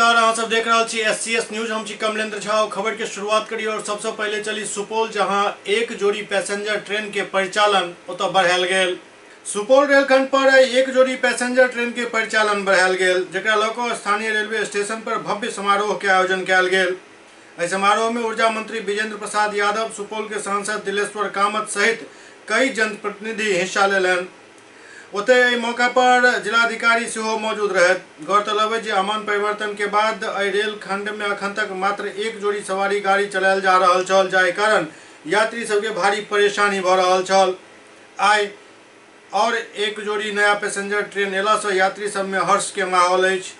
नमस्कार, अहाँ सब देख रहा छी SCS न्यूज। हम छी कमलेंद्र झा। खबर के शुरुआत करी और सबसे पहले चली सुपौल, जहां एक जोड़ी पैसेंजर ट्रेन के परिचालन ओतऽ बढ़ायल गेल। सुपौल रेलखंड पर एक जोड़ी पैसेंजर ट्रेन के परिचालन बढ़ायल गेल, जेकरा लऽ कऽ स्थानीय रेलवे स्टेशन पर भव्य समारोह के आयोजन कयल गेल। एहि समारोह में ऊर्जा मंत्री विजेंद्र प्रसाद यादव, सुपौल के सांसद दिलेश्वर कामत सहित कई जनप्रतिनिधि हिस्सा लेलनि। ओतय मौका पर जिलाधिकारी सेहो मौजूद रहे। गौरतलब है कि अमान परिवर्तन के बाद रेल खंड में अखन तक मात्र एक जोड़ी सवारी गाड़ी चलायल जा रहल छल, जाहि कारण यात्री सबके भारी परेशानी भऽ रहल छल। आइ और एक जोड़ी नया पैसेंजर ट्रेन एला से यात्री सब में हर्ष के माहौल अछि।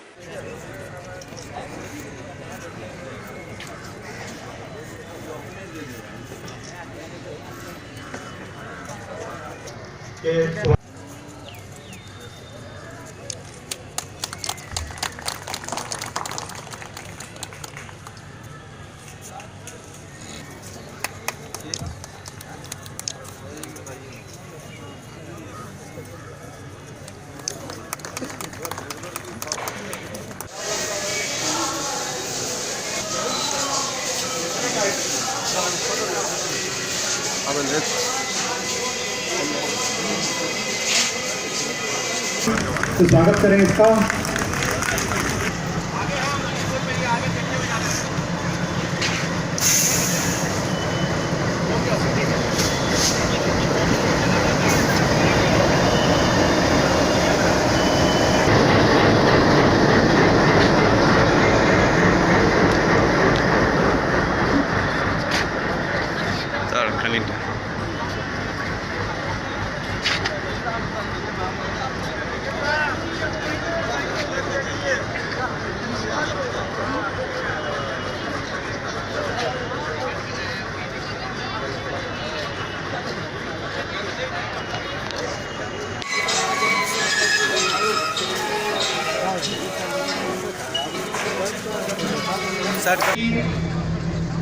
तो स्वागत करें इसका।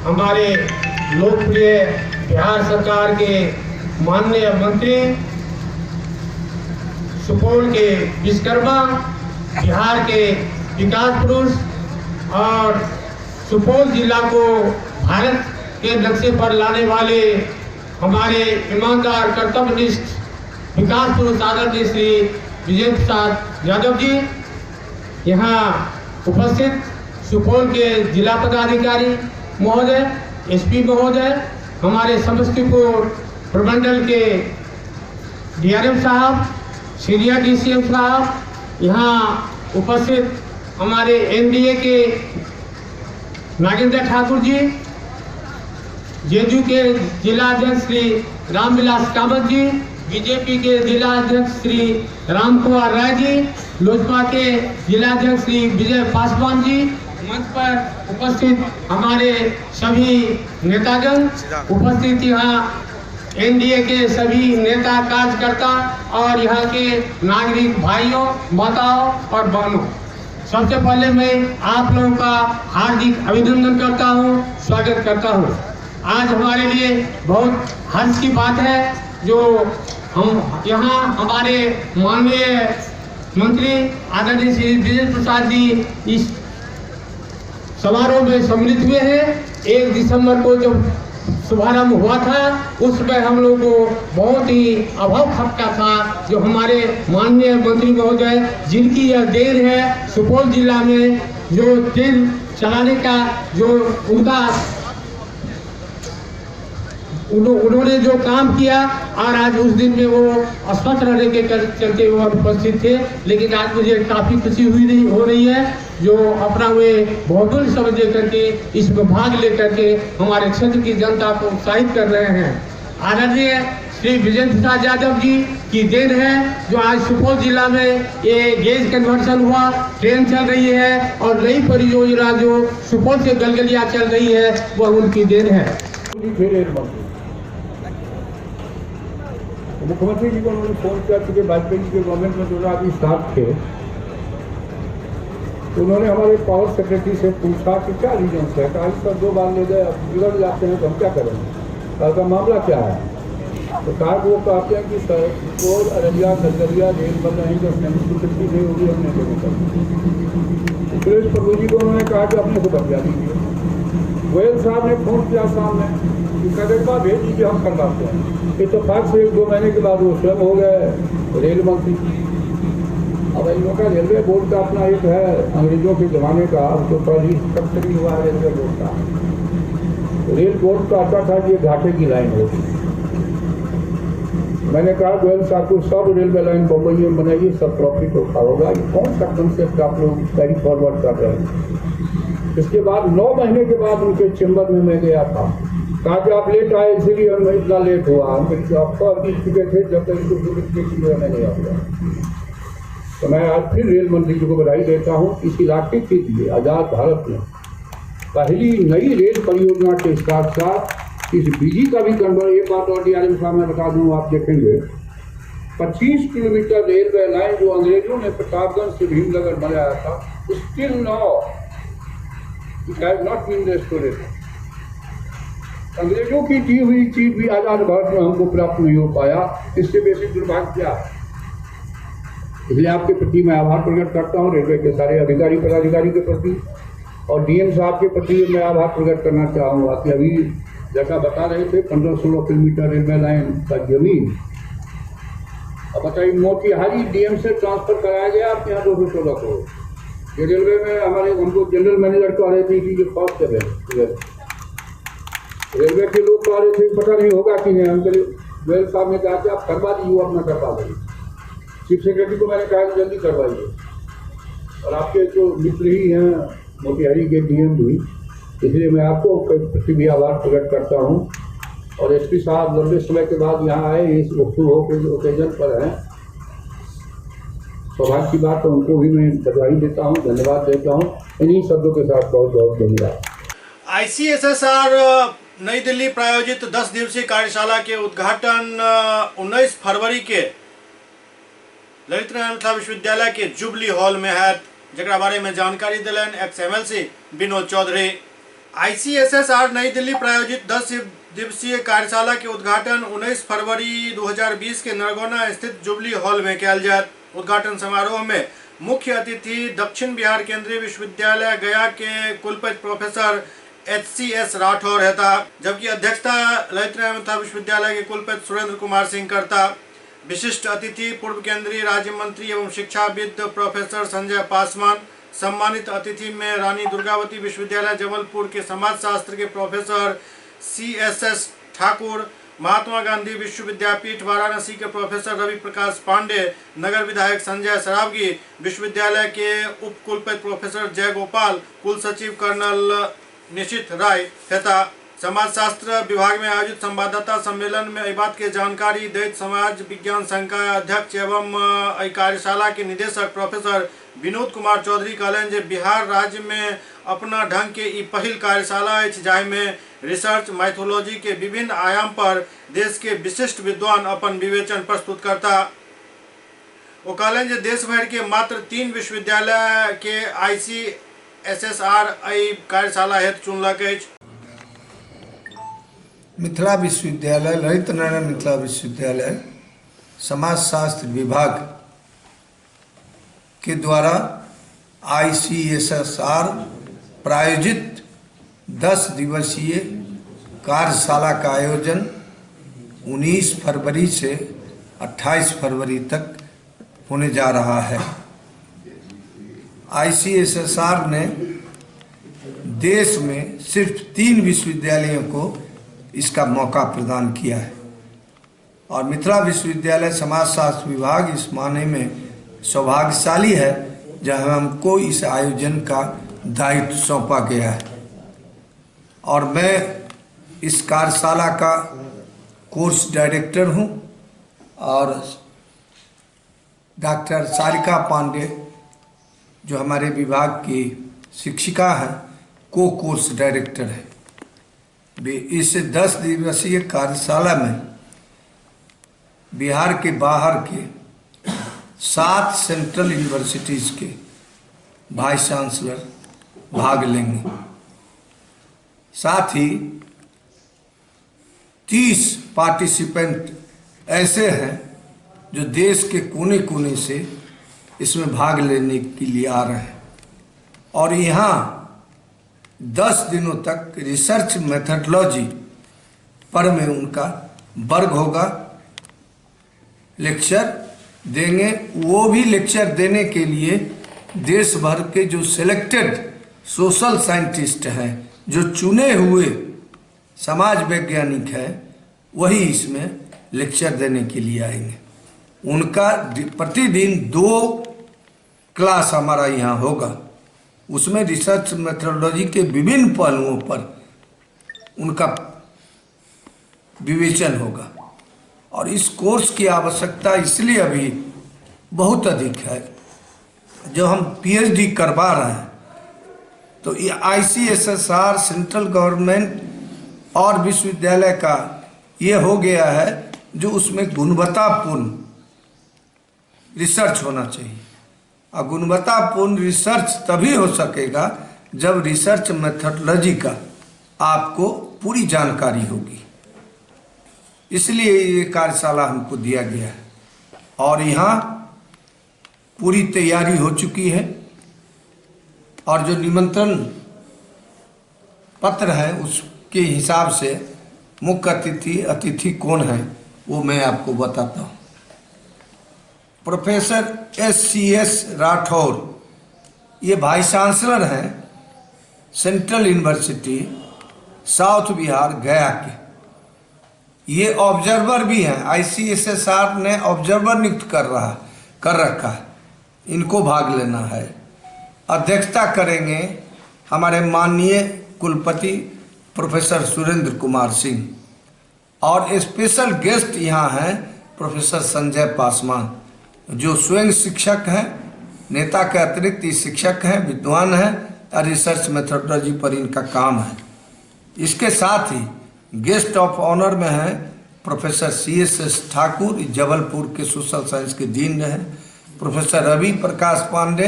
हमारे लोकप्रिय बिहार सरकार के माननीय मंत्री, सुपौल के विश्वकर्मा, बिहार के विकास पुरुष और सुपौल जिला को भारत के नक्शे पर लाने वाले हमारे ईमानदार कर्तव्यनिष्ठ विकास पुरुष आदरणीय श्री विजेंद्र प्रसाद यादव जी, यहाँ उपस्थित सुपौल के जिला पदाधिकारी महोदय, SP महोदय, हमारे समस्तीपुर प्रमंडल के DRM साहब, सीनियर DCM साहब, यहाँ उपस्थित हमारे NDA के नागेंद्र ठाकुर जी, JDU के जिला अध्यक्ष श्री रामविलास कामत जी, BJP के जिला अध्यक्ष श्री राम कुमार राय जी, लोजपा के जिला अध्यक्ष श्री विजय पासवान जी, मंच पर उपस्थित हमारे सभी नेतागण, उपस्थित यहाँ NDA के सभी नेता कार्यकर्ता और यहाँ के नागरिक भाइयों, माताओं और बहनों, सबसे पहले मैं आप लोगों का हार्दिक अभिनंदन करता हूँ, स्वागत करता हूँ। आज हमारे लिए बहुत हर्ष की बात है जो हम यहाँ हमारे माननीय मंत्री आदरणीय श्री विजेंद्र प्रसाद जी इस समारोह में सम्मिलित हुए हैं। 1 दिसंबर को जब शुभारंभ हुआ था, उसमें हम लोग को बहुत ही अभाव खटका था, जो हमारे माननीय मंत्री महोदय, जिनकी यह देन है सुपौल जिला में जो ट्रेन चलाने का जो उन्होंने जो काम किया, और आज उस दिन में वो अस्वस्थ रहने के चलते वो उपस्थित थे, लेकिन आज मुझे काफ़ी खुशी हो रही है जो अपना वे बहुमूल्य समझ करके इसमें भाग लेकर के हमारे क्षेत्र की जनता को उत्साहित कर रहे हैं। आदरणीय श्री विजेंद्र प्रसाद यादव जी की देन है जो आज सुपौल जिला में ये गेज कन्वर्सन हुआ, ट्रेन चल रही है और नई परियोजना जो सुपौल से गलगलिया चल रही है वह उनकी देन है। मुख्यमंत्री जी को उन्होंने फोन किया, चूँकि वाजपेयी जी के गवर्नमेंट में जो अभी स्टाफ थे, तो उन्होंने हमारे पावर सेक्रेटरी से पूछा कि क्या रीजन्स है। कहा सर 2 बार ले गए, अब बिगड़ जाते हैं तो हम क्या करेंगे, कहा मामला क्या है। तो कहा वो कहते हैं कि सर सुपौल अररिया खगड़िया रेल बन रही, जो स्वीकृति नहीं होगी हमने सुरेश प्रभु जी को उन्होंने कहा कि अपने से बतिया दीजिए। गोयल साहब ने फोन किया सामने कि कदरबा भेज दीजिए, हम करवाते हैं। इत्तेफाक से 1-2 महीने के बाद वो स्वयं हो गए रेल मंत्री। अब इन लोगों का रेलवे बोर्ड का अपना एक है अंग्रेजों के ज़माने का, तो पहली स्ट्रक्चर ही हुआ है रेलवे बोर्ड का। रेल बोर्ड का आता था कि ये घाटे की लाइन होगी। मैंने कहा गोयल साहब को सब रेलवे लाइन बम्बई में बनाइए, सब प्रॉफिट होगा। ये कौन सा कंसेप्ट आप लोग कैरी फॉरवर्ड कर रहे हैं। इसके बाद 9 महीने के बाद उनके चैम्बर में मैं गया था, कहा कि आप लेट आए इसलिए हम इतना लेट हुआ। हम आपको अभी चुके थे जब तक इसको मैं नहीं आऊँगा। तो मैं आज फिर रेल मंत्री जी को बधाई देता हूँ। इस इलाके के लिए आज़ाद भारत में पहली नई रेल परियोजना के साथ साथ इस बिजली का भी कन्वर्ट। एक बात और DRM साहब मैं बता दूँ, आप देखेंगे 25 किलोमीटर रेलवे लाइन जो अंग्रेजों ने प्रतापगंज से भीमनगर बनाया था, still now it has not been restorated. अंग्रेजों की दी हुई चीज भी आज़ाद भारत में हमको प्राप्त नहीं हो पाया। इससे बेसिक दुर्भाग्य क्या है। इसलिए आपके प्रति मैं आभार प्रकट करता हूँ, रेलवे के सारे अधिकारी पदाधिकारी के प्रति, और DM साहब के प्रति मैं आभार प्रकट करना चाहूँगा कि अभी जैसा बता रहे थे 15-16 किलोमीटर रेलवे लाइन का जमीन, अब बताइए मोतिहारी DM से ट्रांसफर कराया गया आपके यहाँ 216 करोड़। ये रेलवे में हमारे हमको जनरल मैनेजर कह रहे थे कि ये फर्स्ट है। रेलवे के लोग कह रहे थे पता नहीं होगा कि नहीं। हमको गोयल साहब ने कहा कि आप करवा दीजिए, वो अपना करवा देंगे। चीफ सेक्रेटरी को मैंने कहा कि जल्दी करवाइए। और आपके जो मित्र ही हैं मोतिहारी के DM भी, इसलिए मैं आपको प्रति भी आभार प्रकट करता हूँ। और SP साहब लंबे समय के बाद यहाँ आए, इस ओकेजन पर हैं, सौभाग्य की बात है। उनको भी मैं बधाई देता हूँ, धन्यवाद देता हूँ। इन्हीं शब्दों के साथ बहुत बहुत धन्यवाद। ICSSR नई दिल्ली प्रायोजित 10 दिवसीय कार्यशाला के उद्घाटन 19 फरवरी के ललित नारायण विश्वविद्यालय के जुबली हॉल में है, जकरा बारे में जानकारी दिलन XMLC विनोद चौधरी। ICSSR नई दिल्ली प्रायोजित 10 दिवसीय कार्यशाला के उद्घाटन 19 फरवरी 2020 के नरगौना स्थित जुबली हॉल में किया जायत। उद्घाटन समारोह में मुख्य अतिथि दक्षिण बिहार केंद्रीय विश्वविद्यालय गया के कुलपति प्रोफेसर HCS राठौर रहता, जबकि अध्यक्षता ललित नारायण विश्वविद्यालय के कुलपति सुरेंद्र कुमार सिंह करता। विशिष्ट अतिथि पूर्व केंद्रीय राज्य मंत्री एवं शिक्षाविद प्रोफेसर संजय पासवान। सम्मानित अतिथि में रानी दुर्गावती विश्वविद्यालय जबलपुर के समाजशास्त्र के प्रोफेसर CSS ठाकुर, महात्मा गांधी विश्वविद्यापीठ वाराणसी के प्रोफेसर रवि प्रकाश पांडे, नगर विधायक संजय सरावगी, विश्वविद्यालय के उप कुलपति प्रोफेसर जय गोपाल, कुल सचिव कर्नल निशित राय तथा समाजशास्त्र विभाग में आयोजित संवाददाता सम्मेलन में बात की जानकारी दैत समाज विज्ञान संघ का अध्यक्ष एवं कार्यशाला के निदेशक प्रोफेसर विनोद कुमार चौधरी कहलन जे बिहार राज्य में अपना ढंग के ई पहिल कार्यशाला है, जाहि में रिसर्च माइथोलॉजी के विभिन्न आयाम पर देश के विशिष्ट विद्वान अपन विवेचन प्रस्तुत करता। वो कहलन जे देश भर के मात्र 3 विश्वविद्यालय के ICSSR कार्यशाला हेतु चुनलक अछि। मिथिला विश्वविद्यालय ललित नारायण मिथिला विश्वविद्यालय समाजशास्त्र विभाग के द्वारा ICSSR प्रायोजित 10 दिवसीय कार्यशाला का आयोजन 19 फरवरी से 28 फरवरी तक होने जा रहा है। ICSSR ने देश में सिर्फ 3 विश्वविद्यालयों को इसका मौका प्रदान किया है और मिथिला विश्वविद्यालय समाजशास्त्र विभाग इस मायने में सौभाग्यशाली है जहां हमको इस आयोजन का दायित्व सौंपा गया है। और मैं इस कार्यशाला का कोर्स डायरेक्टर हूं और डॉक्टर सारिका पांडे जो हमारे विभाग की शिक्षिका हैं को कोर्स डायरेक्टर है। इस 10 दिवसीय कार्यशाला में बिहार के बाहर के 7 सेंट्रल यूनिवर्सिटीज़ के वाइस चांसलर भाग लेंगे। साथ ही 30 पार्टिसिपेंट ऐसे हैं जो देश के कोने कोने से इसमें भाग लेने के लिए आ रहे हैं और यहाँ 10 दिनों तक रिसर्च मेथडोलॉजी पर में उनका वर्ग होगा, लेक्चर देंगे। वो भी लेक्चर देने के लिए देश भर के जो सिलेक्टेड सोशल साइंटिस्ट हैं, जो चुने हुए समाज वैज्ञानिक हैं, वही इसमें लेक्चर देने के लिए आएंगे। उनका प्रतिदिन 2 क्लास हमारा यहाँ होगा। उसमें रिसर्च मेथडोलॉजी के विभिन्न पहलुओं पर उनका विवेचन होगा। और इस कोर्स की आवश्यकता इसलिए अभी बहुत अधिक है, जो हम पीएचडी करवा रहे हैं, तो ये ICSSR सेंट्रल गवर्नमेंट और विश्वविद्यालय का ये हो गया है, जो उसमें गुणवत्तापूर्ण रिसर्च होना चाहिए। और गुणवत्तापूर्ण रिसर्च तभी हो सकेगा जब रिसर्च मेथडोलॉजी का आपको पूरी जानकारी होगी। इसलिए ये कार्यशाला हमको दिया गया है और यहाँ पूरी तैयारी हो चुकी है। और जो निमंत्रण पत्र है उसके हिसाब से मुख्य अतिथि कौन है वो मैं आपको बताता हूँ। प्रोफेसर SCS राठौर, ये वाइस चांसलर हैं सेंट्रल यूनिवर्सिटी साउथ बिहार गया के। ये ऑब्जर्वर भी हैं, ICSSR ने ऑब्जर्वर नियुक्त कर रखा है, इनको भाग लेना है। अध्यक्षता करेंगे हमारे माननीय कुलपति प्रोफेसर सुरेंद्र कुमार सिंह, और स्पेशल गेस्ट यहाँ हैं प्रोफेसर संजय पासवान, जो स्वयं शिक्षक हैं, नेता के अतिरिक्त शिक्षक हैं, विद्वान हैं और रिसर्च मेथडोलॉजी पर इनका काम है। इसके साथ ही गेस्ट ऑफ ऑनर में हैं प्रोफेसर CSS ठाकुर, जबलपुर के सोशल साइंस के डीन रहे। प्रोफेसर रवि प्रकाश पांडे,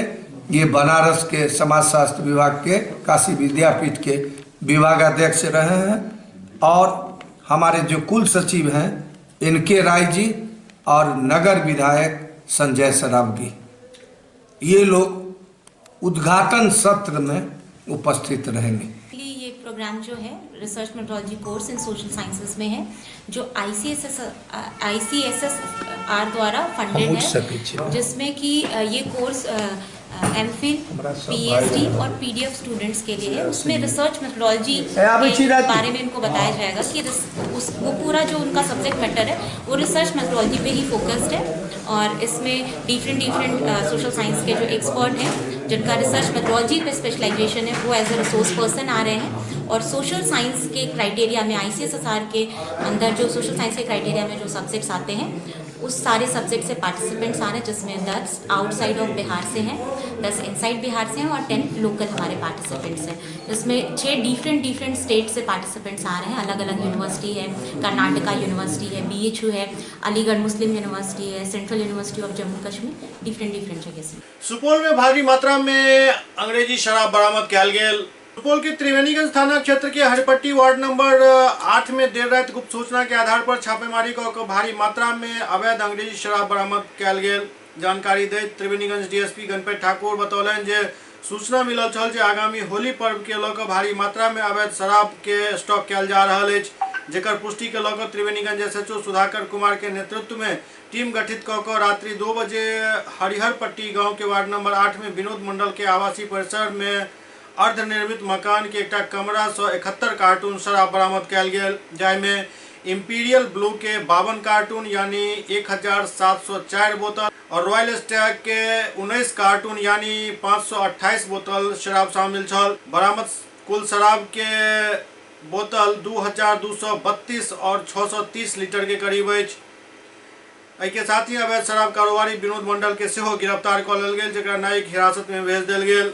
ये बनारस के समाजशास्त्र विभाग के काशी विद्यापीठ के विभागाध्यक्ष रहे हैं। और हमारे जो कुल सचिव हैं NK राय जी और नगर विधायक संजय सरावगी, ये लोग उद्घाटन सत्र में उपस्थित रहेंगे। ये प्रोग्राम जो है research methodology course in social sciences में है, जो ICSSR द्वारा फंडेड है, जिसमें कि ये कोर्स MPhil, PhD और PDF स्टूडेंट्स के लिए है। उसमें रिसर्च मेथडोलॉजी के बारे में इनको बताया जाएगा कि वो पूरा जो उनका सब्जेक्ट मैटर है वो रिसर्च मेथडोलॉजी पे ही फोकस्ड है। और इसमें डिफरेंट सोशल साइंस के जो एक्सपर्ट हैं, जिनका रिसर्च मेथडोलॉजी पे स्पेशलाइजेशन है, वो एज ए रिसोर्स पर्सन आ रहे हैं। और सोशल साइंस के क्राइटेरिया में ICSSR के अंदर जो सोशल साइंस के क्राइटेरिया में जो सब्जेक्ट्स आते हैं, उस सारे सब्जेक्ट से पार्टिसिपेंट्स आ रहे हैं, जिसमें 10 आउटसाइड ऑफ बिहार से हैं, 10 इनसाइड बिहार से हैं और 10 लोकल हमारे पार्टिसिपेंट्स हैं। जिसमें 6 डिफरेंट स्टेट से पार्टिसिपेंट्स आ रहे हैं। अलग अलग यूनिवर्सिटी है, कर्नाटका यूनिवर्सिटी है, BHU है, अलीगढ़ मुस्लिम यूनिवर्सिटी है, central university of Jammu Kashmir, different जगह से। सुपौल में भारी मात्रा में अंग्रेजी शराब बरामद किया गेल। सुपौल के त्रिवेणीगंज थाना क्षेत्र के हरिपट्टी वार्ड नंबर 8 में देर रात गुप्त सूचना के आधार पर छापेमारी कर भारी मात्रा में अवैध अंग्रेजी शराब बरामद किया गेल। जानकारी दे त्रिवेणीगंज DSP गणपति ठाकुर बतौलन जे सूचना मिलल छल जे आगामी होली पर्व के लऽ भारी मात्रा में अवैध शराब के स्टॉक किया जा रहा है, जेकर पुष्टि के लऽ त्रिवेणीगंज SHO सुधाकर कुमार के नेतृत्व में टीम गठित कऽ रात्रि 2 बजे हरिहरपट्टी गाँव के वार्ड नंबर 8 में विनोद मंडल के आवासीय परिसर में अर्धनिर्मित मकान के एक कमरा 171 कार्टून शराब बरामद किया गेल, जाहिमे इंपीरियल ब्लू के 52 कार्टून यानी 1704 बोतल और रॉयल स्टैग के 19 कार्टून यानी 528 बोतल शराब शामिल छल। बरामद कुल शराब के बोतल 2232 और 630 लीटर के करीब अछि। के साथ ही अवैध शराब कारोबारी विनोद मंडल के सेहो गिरफ्तार कऽ लेल गेल, जेकरा न्यायिक हिरासत में भेज देल गेल।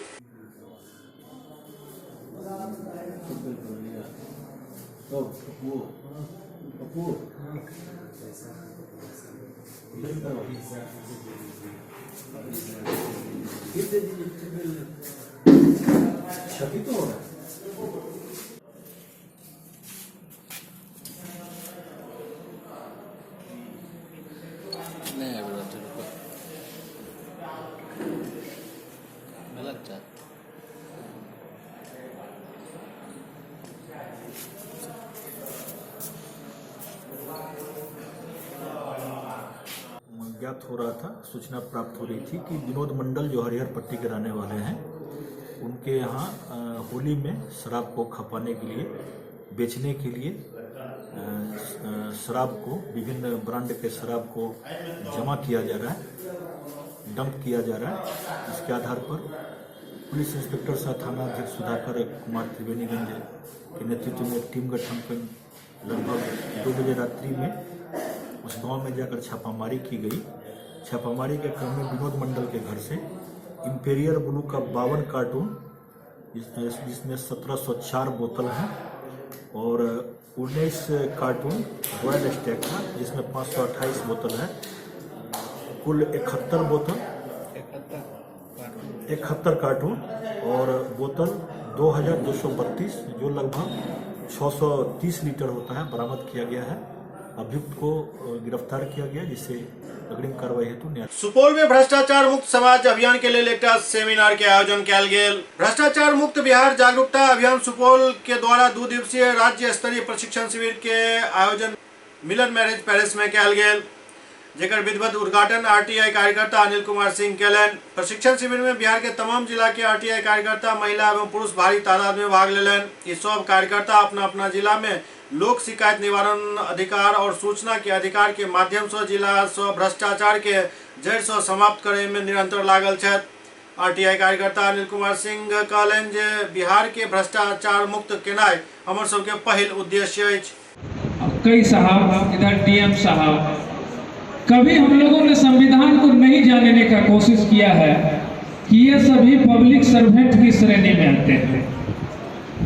गलत ज्ञात हो रहा था, सूचना प्राप्त हो रही थी कि विनोद मंडल जो हरिहर पट्टी के रहने वाले हैं, उनके यहाँ होली में शराब को खपाने के लिए, बेचने के लिए शराब को, विभिन्न ब्रांड के शराब को जमा किया जा रहा है, डंप किया जा रहा है। इसके आधार पर पुलिस इंस्पेक्टर सह थाना अध्यक्ष सुधाकर कुमार त्रिवेणीगंज के नेतृत्व में टीम गठन कर लगभग 2 बजे रात्रि में उस गांव में जाकर छापामारी की गई। छापामारी के क्रम में विनोद मंडल के घर से इंपीरियल ब्लू का 52 कार्टून, जिसमें 1704 बोतल हैं, और 19 कार्टून रॉयल स्टैग था, जिसमें 528 बोतल है, कुल 71 कार्टून और बोतल 2232, जो लगभग 630 लीटर होता है, बरामद किया गया है। अभियुक्त को गिरफ्तार किया गया, जिससे अग्रिम कार्रवाई हेतु न्याय। सुपौल में भ्रष्टाचार मुक्त समाज अभियान के लिए एकटा सेमिनार के आयोजन कयल गेल। भ्रष्टाचार मुक्त बिहार जागरूकता अभियान सुपौल के द्वारा 2 दिवसीय राज्य स्तरीय प्रशिक्षण शिविर के आयोजन मिलन मैरिज पैलेस में कयल गेल, जेकर विधिवत उद्घाटन आरटीआई कार्यकर्ता अनिल कुमार सिंह केलन। प्रशिक्षण शिविर में बिहार के तमाम जिला के आरटीआई कार्यकर्ता, महिला एवं पुरुष भारी तादाद में भाग लेलन। ये सब कार्यकर्ता अपना अपना जिला में लोक शिकायत निवारण अधिकार और सूचना के अधिकार के माध्यम से जिला से भ्रष्टाचार के जड़ से समाप्त करे में निरंतर लागल छथि। आरटीआई कार्यकर्ता अनिल कुमार सिंह कहलन जे बिहार के भ्रष्टाचार मुक्त केनाय हमर सबके पहिल उद्देश्य अछि। कई साहब, इधर डीएम साहब, कभी हम लोगों ने संविधान को नहीं जानने का कोशिश किया है कि ये सभी पब्लिक सर्वेंट की श्रेणी में आते हैं।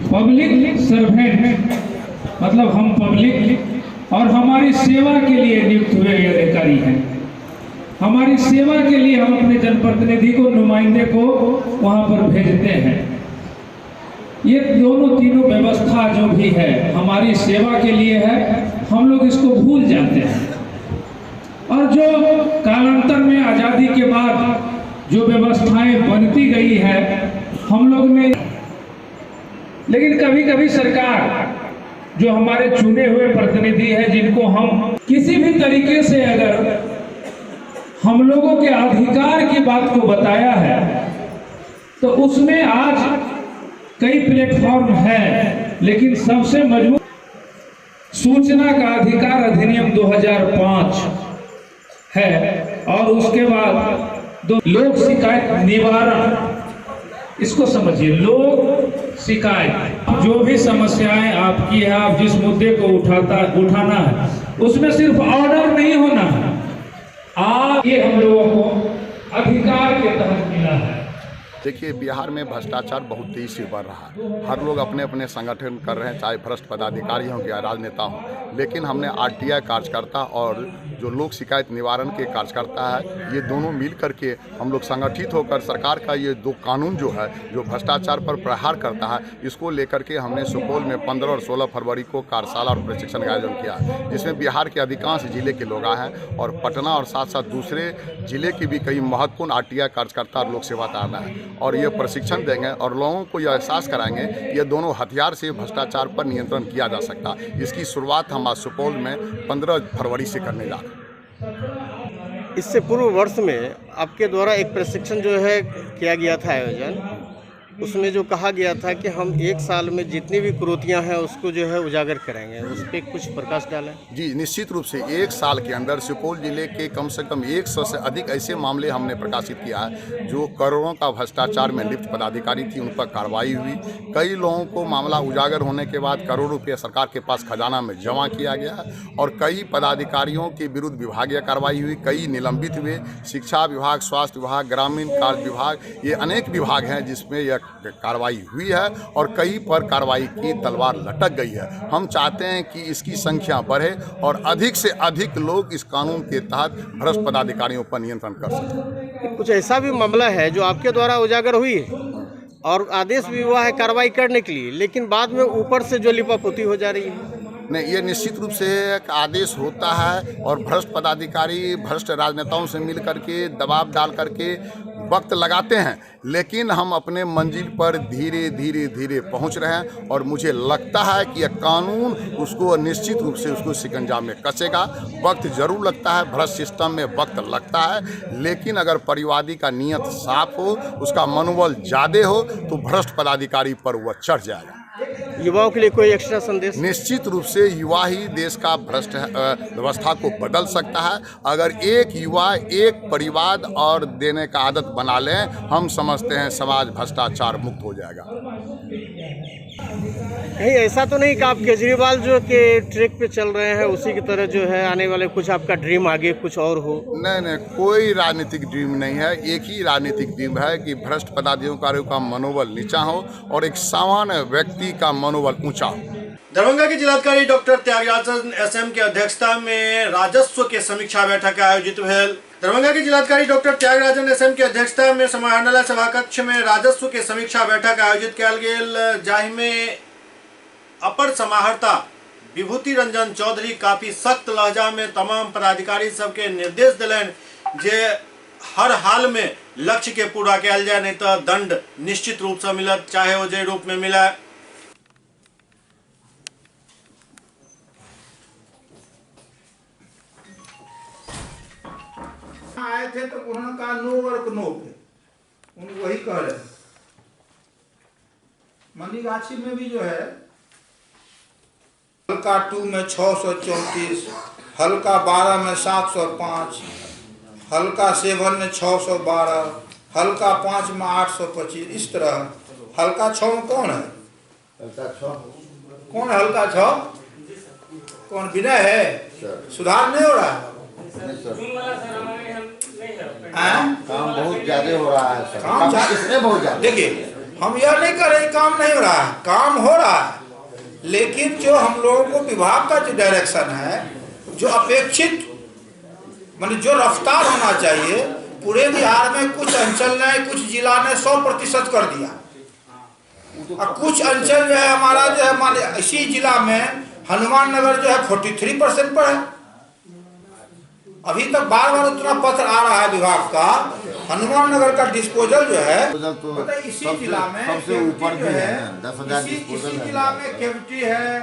पब्लिक सर्वेंट मतलब हम पब्लिक और हमारी सेवा के लिए नियुक्त हुए अधिकारी हैं। हमारी सेवा के लिए हम अपने जनप्रतिनिधि को, नुमाइंदे को वहां पर भेजते हैं। ये तीनों व्यवस्था जो भी है हमारी सेवा के लिए है, हम लोग इसको भूल जाते हैं। और जो कालांतर में आज़ादी के बाद जो व्यवस्थाएं बनती गई है हम लोग ने, लेकिन कभी कभी सरकार जो हमारे चुने हुए प्रतिनिधि हैं, जिनको हम किसी भी तरीके से अगर हम लोगों के अधिकार की बात को बताया है, तो उसमें आज कई प्लेटफॉर्म है, लेकिन सबसे मजबूत सूचना का अधिकार अधिनियम 2005 है, और उसके बाद लोक शिकायत निवारण, इसको समझिए, लोक शिकायत, जो भी समस्याएं आपकी है, आप जिस मुद्दे को उठाना है, उसमें सिर्फ ऑर्डर नहीं होना है, ये हम लोगों को अधिकार के तहत मिला है। देखिए, बिहार में भ्रष्टाचार बहुत तेजी से बढ़ रहा है। हर लोग अपने अपने संगठन कर रहे हैं, चाहे भ्रष्ट पदाधिकारी हों या राजनेता हों, लेकिन हमने आरटीआई कार्यकर्ता और जो लोक शिकायत निवारण के कार्यकर्ता है, ये दोनों मिल करके हम लोग संगठित होकर सरकार का ये 2 कानून जो है, जो भ्रष्टाचार पर प्रहार करता है, इसको लेकर के हमने सुपौल में 15 और 16 फरवरी को कार्यशाला और प्रशिक्षण का आयोजन किया, जिसमें बिहार के अधिकांश जिले के लोग आए हैं, और पटना और साथ साथ दूसरे जिले के भी कई महत्वपूर्ण आरटीआई कार्यकर्ता और लोक सेवादार हैं, और ये प्रशिक्षण देंगे और लोगों को यह एहसास कराएंगे ये दोनों हथियार से भ्रष्टाचार पर नियंत्रण किया जा सकता है। इसकी शुरुआत हम आज सुपौल में 15 फरवरी से करने जा रहे हैं। इससे पूर्व वर्ष में आपके द्वारा एक प्रशिक्षण जो है किया गया था आयोजन, उसमें जो कहा गया था कि हम 1 साल में जितनी भी कुरीतियां हैं उसको जो है उजागर करेंगे, उस पर कुछ प्रकाश डालें। जी, निश्चित रूप से 1 साल के अंदर सुपौल जिले के कम से कम 100 से अधिक ऐसे मामले हमने प्रकाशित किया है जो करोड़ों का भ्रष्टाचार में लिप्त पदाधिकारी थी, उन पर कार्रवाई हुई। कई लोगों को मामला उजागर होने के बाद करोड़ों रुपये सरकार के पास खजाना में जमा किया गया है, और कई पदाधिकारियों के विरुद्ध विभागीय कार्रवाई हुई, कई निलंबित हुए। शिक्षा विभाग, स्वास्थ्य विभाग, ग्रामीण कार्य विभाग, ये अनेक विभाग हैं जिसमें यह कार्रवाई हुई है, और कई पर कार्रवाई की तलवार लटक गई है। हम चाहते हैं कि इसकी संख्या बढ़े और अधिक से अधिक लोग इस कानून के तहत भ्रष्ट पदाधिकारियों पर नियंत्रण कर सकें। कुछ ऐसा भी मामला है जो आपके द्वारा उजागर हुई है और आदेश भी हुआ है कार्रवाई करने के लिए, लेकिन बाद में ऊपर से जो लिपापोती हो जा रही है? नहीं, ये निश्चित रूप से एक आदेश होता है, और भ्रष्ट पदाधिकारी भ्रष्ट राजनेताओं से मिल करके दबाव डाल करके वक्त लगाते हैं, लेकिन हम अपने मंजिल पर धीरे धीरे धीरे पहुंच रहे हैं और मुझे लगता है कि यह कानून उसको निश्चित रूप से उसको शिकंजा में कसेगा। वक्त जरूर लगता है, भ्रष्ट सिस्टम में वक्त लगता है, लेकिन अगर परिवादी का नीयत साफ हो, उसका मनोबल ज़्यादा हो, तो भ्रष्ट पदाधिकारी पर वह चढ़ जाएगा। युवाओं के लिए कोई एक्स्ट्रा संदेश? निश्चित रूप से युवा ही देश का भ्रष्ट व्यवस्था को बदल सकता है। अगर एक युवा एक परिवाद और देने का आदत बना लें, हम समझते हैं समाज भ्रष्टाचार मुक्त हो जाएगा। कहीं ऐसा तो नहीं कि आप केजरीवाल जो के ट्रैक पे चल रहे हैं उसी की तरह जो है आने वाले कुछ आपका ड्रीम आगे कुछ और हो? नहीं, कोई राजनीतिक ड्रीम नहीं है। एक ही राजनीतिक ड्रीम है कि भ्रष्ट पदाधिकारियों का मनोबल नीचा हो और एक सामान्य व्यक्ति का मनोबल ऊंचा हो। दरभंगा के जिलाधिकारी डॉक्टर त्यागराजन एसएम की अध्यक्षता में राजस्व के समीक्षा बैठक आयोजित भेल। दरभंगा के जिलाधिकारी डॉक्टर त्यागराजन एसएम की अध्यक्षता में समाहरणालय सभाकक्ष में राजस्व के समीक्षा बैठक आयोजित कयल गेल, जाहि में अपर समाहर्ता विभूति रंजन चौधरी काफी सख्त लहजा में तमाम पदाधिकारी सबके निर्देश दिलनि जे हर हाल में लक्ष्य के पूरा कयल जाए, नहीं तो दंड निश्चित रूप से मिलत, चाहे वो जे रूप में मिले। आए थे तो उन्होंने कहा नो वर्क नो पे, उन वही कह रहे। मनीगाछी में भी जो है हल्का 2 में 634, हल्का 12 में 705, हल्का 7 में 612, हल्का 5 में 825, इस तरह। हल्का 6 में कौन है? कौन है हल्का 6? कौन? विनय है? सुधार नहीं हो रहा है? काम बहुत ज्यादा हो रहा है। काम किसने बहुत ज्यादा? देखिए, हम यह नहीं कर रहे काम नहीं हो रहा है, काम हो रहा है, लेकिन जो हम लोगों को विभाग का जो डायरेक्शन है, जो अपेक्षित माने जो रफ्तार होना चाहिए, पूरे बिहार में कुछ अंचल ने, कुछ जिला ने 100% कर दिया, और कुछ अंचल जो है हमारा जो है माने इसी जिला में हनुमान नगर जो है 43% पर है। अभी तक बार बार उतना पत्र आ रहा है विभाग का, हनुमान नगर का डिस्पोजल जो है तो इसी जिला में सबसे ऊपर भी है, 10,000 इसी जिला में केवटी है,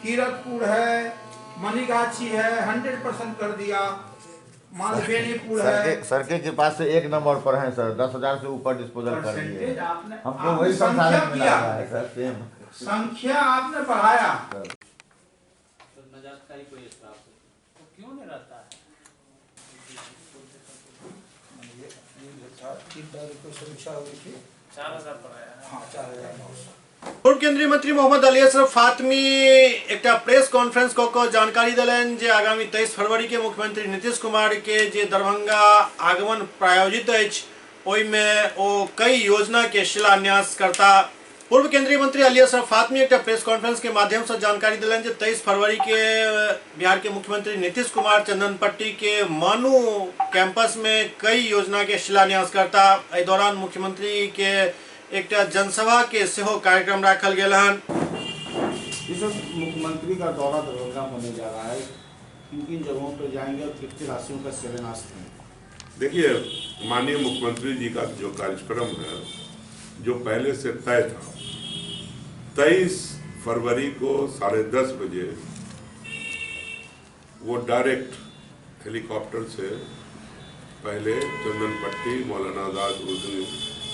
कीरतपुर है, मनीगाछी है, 100% कर दिया, मालवेनीपुर है। सड़के के पास से 1 नंबर पर है सर, 10,000 से ऊपर डिस्पोजल कर दिए। हमको वही संसाधन मिला है सर, सेम संख्या आपने बढ़ाया। क्यों नहीं रहता है? पूर्व केंद्रीय मंत्री मोहम्मद अली अशरफ फातमी एक प्रेस कॉन्फ्रेंस को जानकारी दिलन जे आगामी 23 फरवरी के मुख्यमंत्री नीतीश कुमार के जे दरभंगा आगमन प्रायोजित अछि, ओहि में ओ कई योजना के शिलान्यास करता। पूर्व केंद्रीय मंत्री अली अशरफ फातमी एक प्रेस कॉन्फ्रेंस के माध्यम से जानकारी दिलन जे 23 फरवरी के बिहार के मुख्यमंत्री नीतीश कुमार चंदनपट्टी के मानू कैंपस में कई योजना के शिलान्यास करता। एहि दौरान मुख्यमंत्री के एक जनसभा के सेहो कार्यक्रम रखल गेल हन। मुख्यमंत्री का दौरा दरभंगा होने जा रहा है, किन किन जगहों पर जाएंगे और कितने राशियों का शिलान्यास करेंगे? देखिए, माननीय मुख्यमंत्री जी का जो कार्यक्रम है, जो पहले से तय था, 23 फरवरी को 10:30 बजे वो डायरेक्ट हेलीकॉप्टर से पहले चंदनपट्टी मौलाना आजाद उर्दू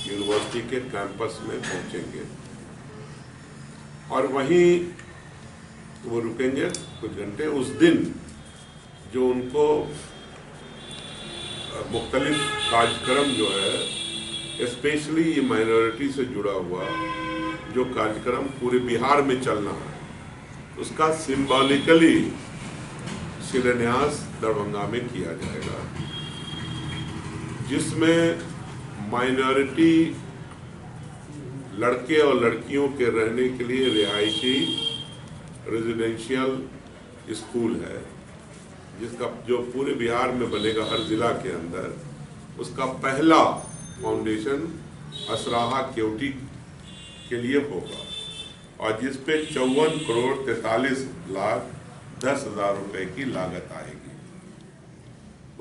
यूनिवर्सिटी के कैंपस में पहुंचेंगे और वहीं वो रुकेंगे कुछ घंटे। उस दिन जो उनको मुख्तलिफ कार्यक्रम जो है, स्पेशली ये माइनॉरिटी से जुड़ा हुआ जो कार्यक्रम पूरे बिहार में चलना है, उसका सिंबॉलिकली शिलान्यास दरभंगा में किया जाएगा, जिसमें माइनॉरिटी लड़के और लड़कियों के रहने के लिए रिहायशी रेजिडेंशियल स्कूल है, जिसका जो पूरे बिहार में बनेगा हर जिला के अंदर। उसका पहला फाउंडेशन असराहा केवटी के लिए होगा और जिस पे 54,43,10,000 रुपए की लागत आएगी।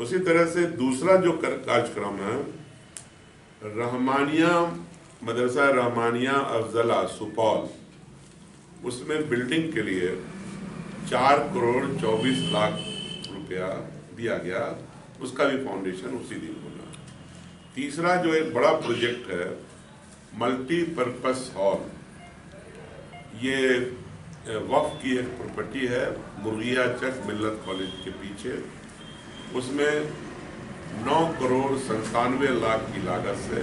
उसी तरह से दूसरा जो कार्यक्रम है रहमानिया मदरसा रहमानिया अफजला सुपौल, उसमें बिल्डिंग के लिए 4 करोड़ 24 लाख रुपया दिया गया, उसका भी फाउंडेशन उसी दिन बना। तीसरा जो एक बड़ा प्रोजेक्ट है मल्टीपर्पस हॉल, ये वक्फ की एक प्रॉपर्टी है मुर्गिया चक मिल्लत कॉलेज के पीछे, उसमें 9 करोड़ 97 लाख की लागत से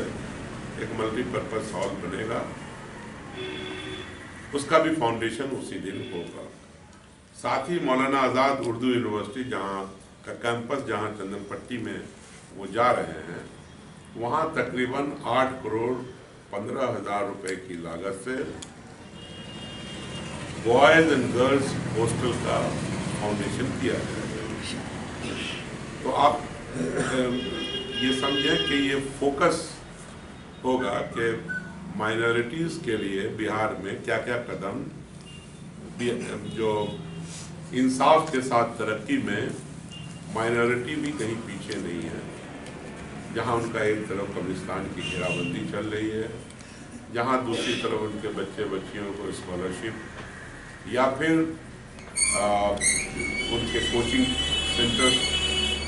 एक मल्टीपर्पस हॉल बनेगा, उसका भी फाउंडेशन उसी दिन होगा। साथ ही मौलाना आज़ाद उर्दू यूनिवर्सिटी जहाँ का कैंपस जहाँ चंदनपट्टी में वो जा रहे हैं, वहाँ तकरीबन 8 करोड़ 15,000 रुपए की लागत से बॉयज़ एंड गर्ल्स हॉस्टल का फाउंडेशन किया जाएगा। तो आप ये समझें कि ये फोकस होगा कि माइनॉरिटीज़ के लिए बिहार में क्या क्या कदम, जो इंसाफ के साथ तरक्की में माइनॉरिटी भी कहीं पीछे नहीं है, जहां उनका एक तरफ कब्रिस्तान की घेराबंदी चल रही है, जहां दूसरी तरफ उनके बच्चे बच्चियों को स्कॉलरशिप या फिर उनके कोचिंग सेंटर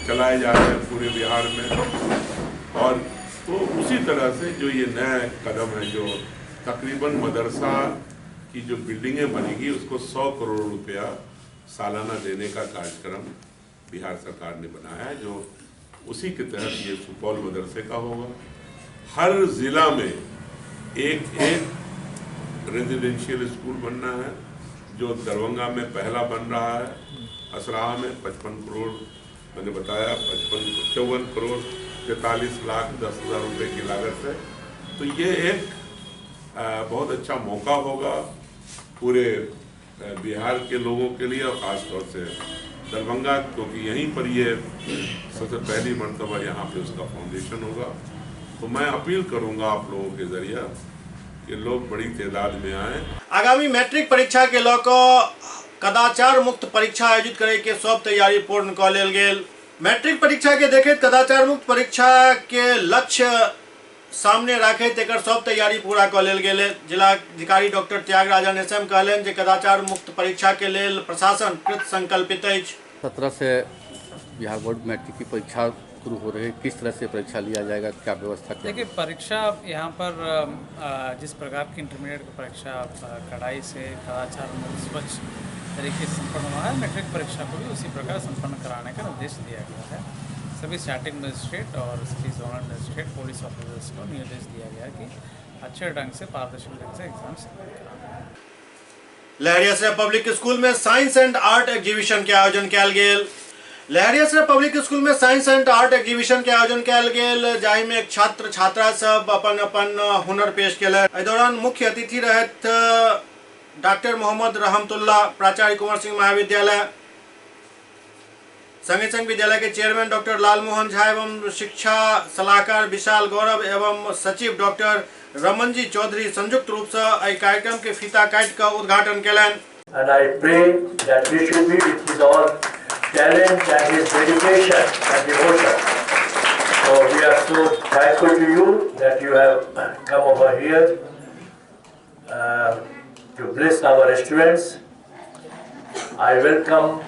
चलाए जा रहे हैं पूरे बिहार में। और तो उसी तरह से जो ये नया कदम है, जो तकरीबन मदरसा की जो बिल्डिंगें बनेगी उसको 100 करोड़ रुपया सालाना देने का कार्यक्रम बिहार सरकार ने बनाया है, जो उसी के तहत ये सुपौल मदरसे का होगा। हर ज़िला में एक रेजिडेंशियल स्कूल बनना है, जो दरभंगा में पहला बन रहा है, असराहा में 55 करोड़ मैंने बताया, 54 करोड़ 43 लाख 10,000 रुपये की लागत से। तो ये एक बहुत अच्छा मौका होगा पूरे बिहार के लोगों के लिए, और ख़ास तौर से दरभंगा, क्योंकि यहीं पर ये सबसे पहली मरतबा यहाँ पे उसका फाउंडेशन होगा। तो मैं अपील करूँगा आप लोगों के जरिए कि लोग बड़ी तादाद में आएँ। आगामी मैट्रिक परीक्षा के लऽ कऽ कदाचार मुक्त परीक्षा आयोजित करे के सब तैयारी पूर्ण कऽ लेल गेल। मैट्रिक परीक्षा के देखैत कदाचार मुक्त परीक्षा के लक्ष्य सामने राखैत एकर सब तैयारी पूरा कऽ लेल गेल। जिलाधिकारी डॉक्टर त्यागराजन एस.एम. कहलनि जे कदाचार मुक्त परीक्षा के लेल प्रशासन कृत संकल्पित अछि। 17 से बिहार बोर्ड मैट्रिक की परीक्षा शुरू हो रही है, किस तरह से परीक्षा लिया जाएगा, क्या व्यवस्था? देखिए, परीक्षा यहाँ पर जिस प्रकार की इंटरमीडिएट की परीक्षा कड़ाई से कदाचार मुक्त स्वच्छ तरीके से संपन्न हुआ है, मैट्रिक परीक्षा को भी उसी प्रकार संपन्न कराने का निर्देश दिया गया है। सभी स्टैटिक मजिस्ट्रेट और सभी जोनल मजिस्ट्रेट पुलिस ऑफिसर्स को निर्देश दिया गया कि अच्छे ढंग से पारदर्शी ढंग से एग्जाम संपन्न कराना। लहरियासराय पब्लिक स्कूल में साइंस एंड आर्ट एग्जीबिशन के आयोजन कयल गेल। लहरियासराय पब्लिक स्कूल में साइंस एंड आर्ट एग्जीबिशन के आयोजन कयल गेल, जाहि में छात्र छात्रा सब अपन अपन हुनर पेश केलनि। एहि दौरान मुख्य अतिथि रहैत डॉक्टर मोहम्मद रहमतुल्लाह, प्राचार्य कुंवर सिंह महाविद्यालय, संगे संग विद्यालय के चेयरमैन डॉक्टर लालमोहन झा एवं शिक्षा सलाहकार विशाल गौरव एवं सचिव डॉक्टर रमनजी चौधरी संयुक्त रूप से एहि कार्यक्रम के फीता काटि कऽ उद्घाटन केलनि। And I pray that we should be with his all talent and his dedication and devotion. So we are so thankful to you that you have come over here to bless our students. I welcome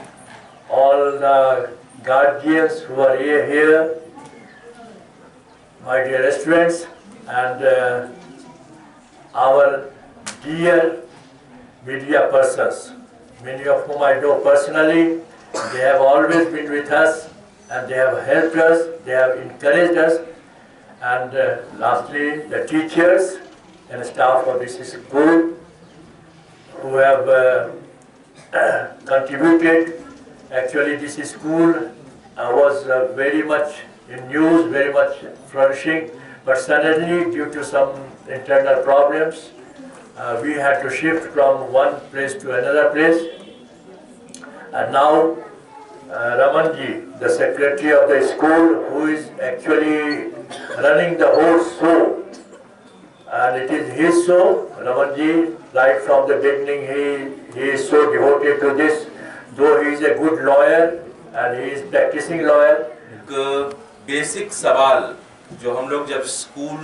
all the guardians who are here, my dear students, and our dear media persons, many of whom I know personally. They have always been with us and they have helped us, they have encouraged us, and lastly the teachers and staff of this school who have contributed. Actually this school was very much in news, very much flourishing, but suddenly due to some internal problems we had to shift from one place to another place, and now Ramanji, the secretary of the school, who is actually running the whole show, and it is his show. Ramanji, right from the beginning, he is so devoted to this, though he is a good lawyer and he is practicing lawyer. Basic सवाल जो हम लोग जब school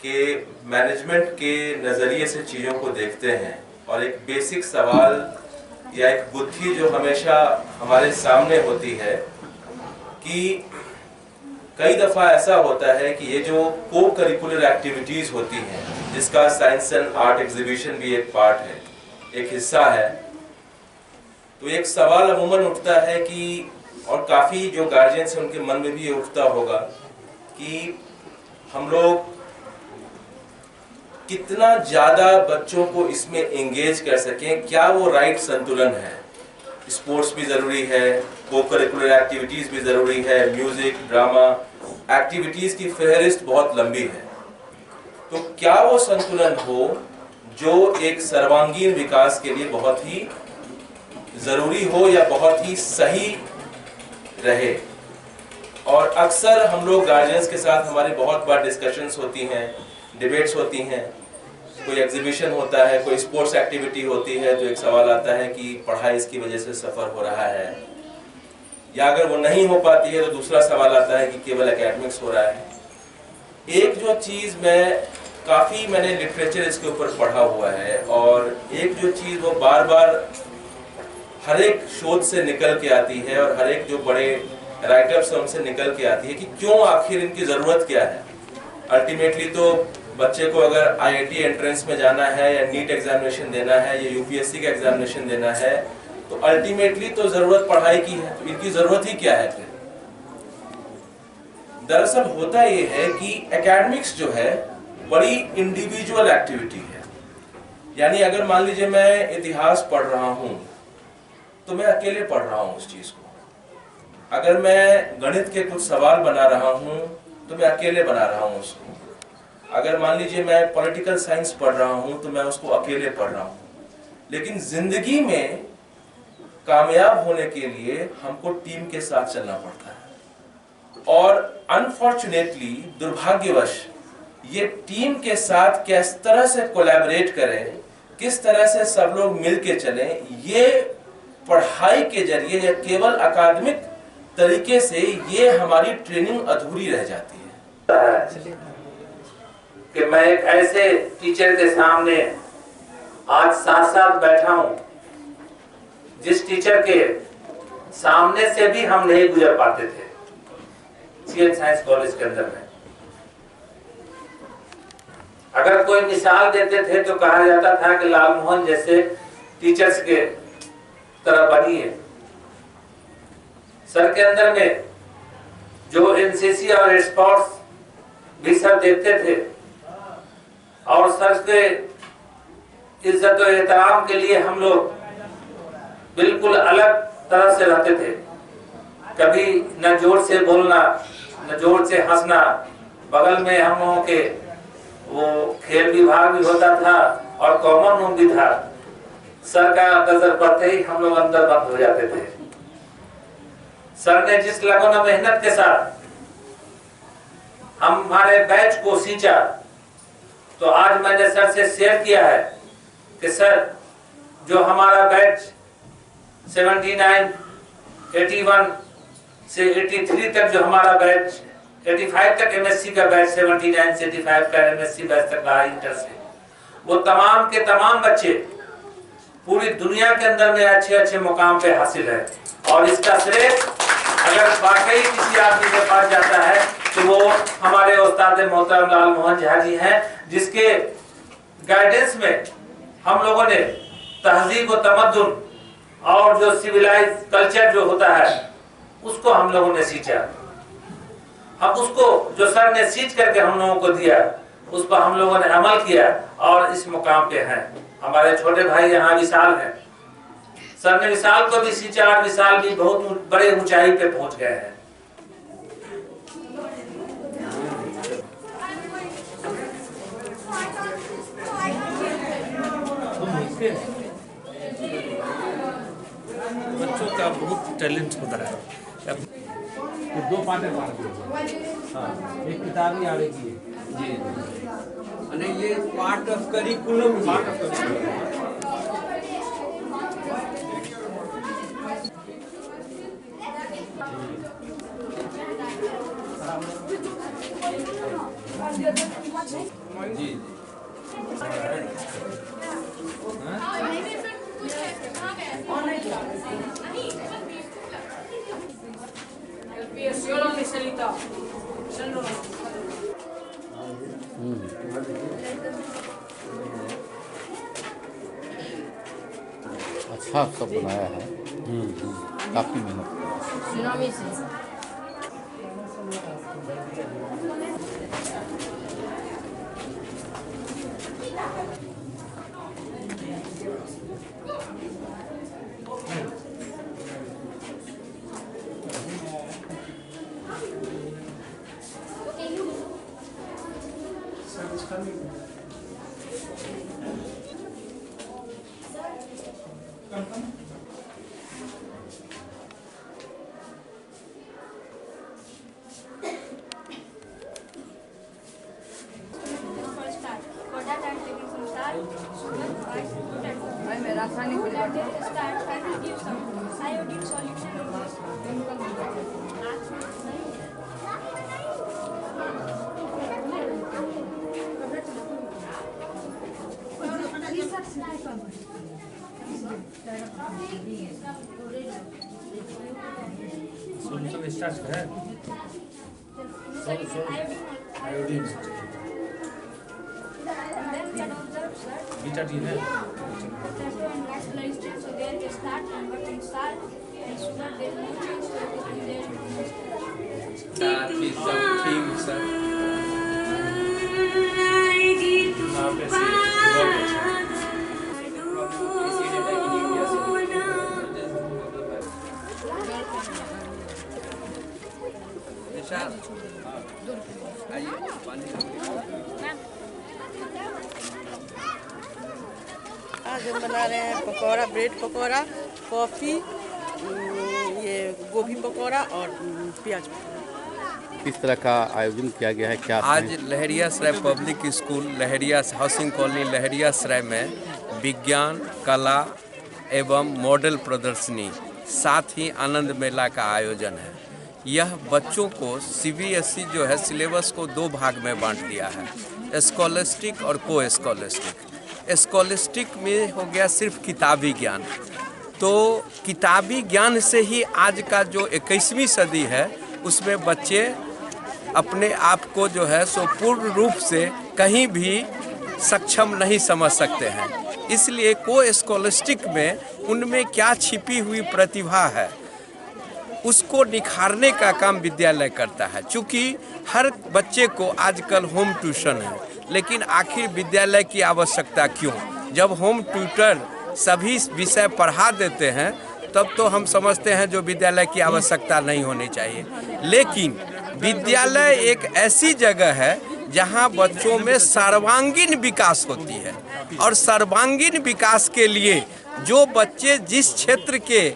के management के नज़रिए से चीज़ों को देखते हैं और एक बेसिक सवाल या एक बुद्धि जो हमेशा हमारे सामने होती है कि कई दफ़ा ऐसा होता है कि ये जो को करिकुलर एक्टिविटीज़ होती हैं, जिसका साइंस एंड आर्ट एग्जीबिशन भी एक पार्ट है, एक हिस्सा है, तो एक सवाल अमूमन उठता है कि, और काफ़ी जो गार्जियंस हैं उनके मन में भी ये उठता होगा कि हम लोग कितना ज़्यादा बच्चों को इसमें एंगेज कर सकें, क्या वो राइट संतुलन है। स्पोर्ट्स भी ज़रूरी है, को करिकुलर एक्टिविटीज़ भी ज़रूरी है, म्यूज़िक, ड्रामा एक्टिविटीज़ की फहरिस्त बहुत लंबी है। तो क्या वो संतुलन हो जो एक सर्वांगीण विकास के लिए बहुत ही ज़रूरी हो या बहुत ही सही रहे। और अक्सर हम लोग गार्जियंस के साथ हमारी बहुत बार डिस्कशंस होती हैं, डिबेट्स होती हैं, कोई एग्जीबिशन होता है, कोई स्पोर्ट्स एक्टिविटी होती है, तो एक सवाल आता है कि पढ़ाई इसकी वजह से सफ़र हो रहा है, या अगर वो नहीं हो पाती है तो दूसरा सवाल आता है कि केवल एकेडमिक्स हो रहा है। एक जो चीज़ मैंने लिटरेचर इसके ऊपर पढ़ा हुआ है, और एक जो चीज़ वो बार बार हर एक शोध से निकल के आती है और हर एक जो बड़े राइटर्स हैं उनसे निकल के आती है कि क्यों, आखिर इनकी ज़रूरत क्या है। अल्टीमेटली तो बच्चे को अगर IIT एंट्रेंस में जाना है या नीट एग्जामिनेशन देना है या UPSC का एग्जामिनेशन देना है, तो अल्टीमेटली तो ज़रूरत पढ़ाई की है, तो इनकी ज़रूरत ही क्या है फिर। दरअसल होता ये है कि एकेडमिक्स जो है बड़ी इंडिविजुअल एक्टिविटी है। यानी अगर मान लीजिए मैं इतिहास पढ़ रहा हूँ तो मैं अकेले पढ़ रहा हूँ उस चीज़ को। अगर मैं गणित के कुछ सवाल बना रहा हूँ तो मैं अकेले बना रहा हूँ उसको। अगर मान लीजिए मैं पॉलिटिकल साइंस पढ़ रहा हूँ तो मैं उसको अकेले पढ़ रहा हूँ। लेकिन जिंदगी में कामयाब होने के लिए हमको टीम के साथ चलना पड़ता है, और अनफॉर्चुनेटली, दुर्भाग्यवश, ये टीम के साथ किस तरह से कोलैबोरेट करें, किस तरह से सब लोग मिल के चलें, ये पढ़ाई के जरिए या केवल अकादमिक तरीके से ये हमारी ट्रेनिंग अधूरी रह जाती है। कि मैं एक ऐसे टीचर के सामने आज साथ साथ बैठा हूं जिस टीचर के सामने से भी हम नहीं गुजर पाते थे CN साइंस कॉलेज के अंदर में। अगर कोई मिसाल देते थे तो कहा जाता था कि लाल मोहन जैसे टीचर्स के तरह बनिए। सर के अंदर में जो NCC और स्पोर्ट्स भी सर देखते थे, और सर के इज्जत और एहतराम के लिए हम लोग बिल्कुल अलग तरह से रहते थे। कभी न जोर से बोलना, न जोर से हंसना। बगल में हम लोगों के वो खेल विभाग भी होता था और कॉमन रूम भी था। सर का नजर पड़ते ही हम लोग अंदर बंद हो जाते थे। सर ने जिस लगन और मेहनत के साथ हमारे बैच को सींचा, तो आज मैंने सर से शेयर किया है कि सर जो हमारा बैच 79, 81 से 83 तक जो हमारा बैच, 85 तक MSc का बैच, 79 से 85 का MSc बैच तक रहा इंटर से, वो तमाम के तमाम बच्चे पूरी दुनिया के अंदर में अच्छे अच्छे मुकाम पे हासिल है। और इसका श्रेय अगर वाकई किसी आदमी के पास जाता है तो वो हमारे उस्ताद मोहतरम लाल मोहन झा जी हैं, जिसके गाइडेंस में हम लोगों ने तहजीब और तमद्दुन और जो सिविलाइज कल्चर जो होता है उसको हम लोगों ने सींचा। अब उसको जो सर ने सींच करके हम लोगों को दिया, उस पर हम लोगों ने अमल किया और इस मुकाम पे हैं। हमारे छोटे भाई यहाँ विशाल हैं, सर ने विशाल को भी सींचा और विशाल भी बहुत बड़े ऊंचाई पे पहुंच गए हैं। बच्चों का बहुत टैलेंट होता है। दो पार्टे मार दिए। हाँ, एक किताब ही आगे की है जी, अरे ये part of curriculum, part of curriculum. अच्छा सब बनाया है। काफ़ी मेहनत। आज हम बना रहे हैं पकौड़ा, ब्रेड पकौड़ा, कॉफ़ी, ये गोभी पकौड़ा और प्याज पकौड़ा। किस तरह का आयोजन किया गया है? क्या आज लहरियासराय पब्लिक स्कूल लहरिया हाउसिंग कॉलोनी लहरियासराय में विज्ञान, कला एवं मॉडल प्रदर्शनी साथ ही आनंद मेला का आयोजन है। यह बच्चों को CBSE जो है सिलेबस को 2 भाग में बांट दिया है, स्कॉलस्टिक और को स्कॉलस्टिक। स्कॉलस्टिक में हो गया सिर्फ किताबी ज्ञान, तो किताबी ज्ञान से ही आज का जो 21वीं सदी है उसमें बच्चे अपने आप को जो है सो पूर्ण रूप से कहीं भी सक्षम नहीं समझ सकते हैं। इसलिए को स्कॉलस्टिक में उनमें क्या छिपी हुई प्रतिभा है उसको निखारने का काम विद्यालय करता है। चूँकि हर बच्चे को आजकल होम ट्यूशन है, लेकिन आखिर विद्यालय की आवश्यकता क्यों? जब होम ट्यूटर सभी विषय पढ़ा देते हैं तब तो हम समझते हैं जो विद्यालय की आवश्यकता नहीं होनी चाहिए। लेकिन विद्यालय एक ऐसी जगह है जहां बच्चों में सर्वांगीण विकास होती है, और सर्वांगीण विकास के लिए जो बच्चे जिस क्षेत्र के